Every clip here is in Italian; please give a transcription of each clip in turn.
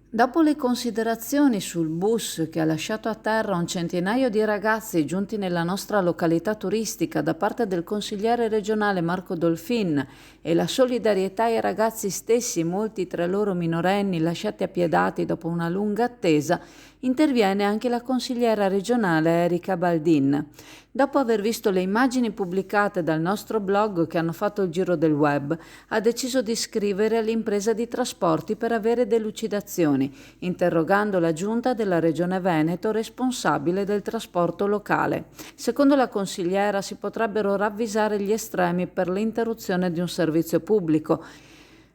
Dopo le considerazioni sul bus che ha lasciato a terra un centinaio di ragazzi giunti nella nostra località turistica da parte del consigliere regionale Marco Dolfin e la solidarietà ai ragazzi stessi, molti tra loro minorenni lasciati appiedati dopo una lunga attesa, interviene anche la consigliera regionale Erika Baldin. Dopo aver visto le immagini pubblicate dal nostro blog che hanno fatto il giro del web, ha deciso di scrivere all'impresa di trasporti per avere delucidazioni, interrogando la giunta della Regione Veneto responsabile del trasporto locale. Secondo la consigliera si potrebbero ravvisare gli estremi per l'interruzione di un servizio pubblico,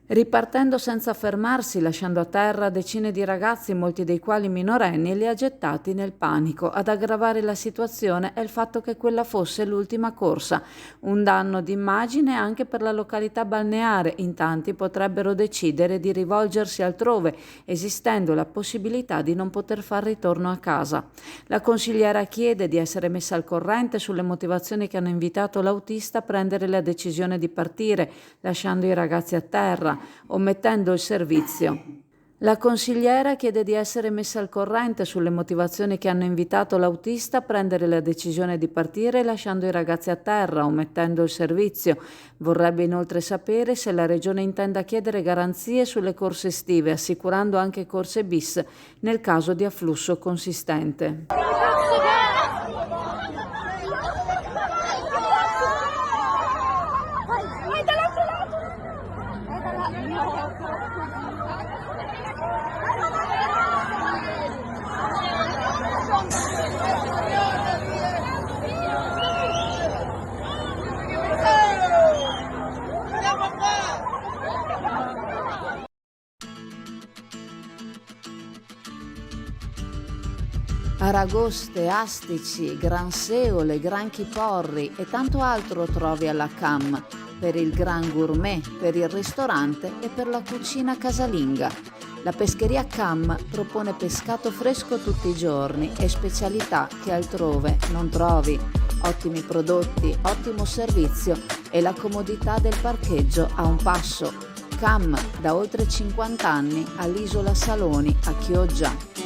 ripartendo senza fermarsi, lasciando a terra decine di ragazzi, molti dei quali minorenni, li ha gettati nel panico. Ad aggravare la situazione è il fatto che quella fosse l'ultima corsa, un danno d'immagine anche per la località balneare. In tanti potrebbero decidere di rivolgersi altrove, esistendo la possibilità di non poter far ritorno a casa. La consigliera chiede di essere messa al corrente sulle motivazioni che hanno invitato l'autista a prendere la decisione di partire, lasciando i ragazzi a terra, omettendo il servizio. La consigliera chiede di essere messa al corrente sulle motivazioni che hanno invitato l'autista a prendere la decisione di partire lasciando i ragazzi a terra, omettendo il servizio. Vorrebbe inoltre sapere se la Regione intenda chiedere garanzie sulle corse estive, assicurando anche corse bis nel caso di afflusso consistente. Aragoste, astici, granseole, granchi porri e tanto altro trovi alla CAM, per il gran gourmet, per il ristorante e per la cucina casalinga. La pescheria CAM propone pescato fresco tutti i giorni e specialità che altrove non trovi. Ottimi prodotti, ottimo servizio e la comodità del parcheggio a un passo. CAM da oltre 50 anni all'Isola Saloni a Chioggia.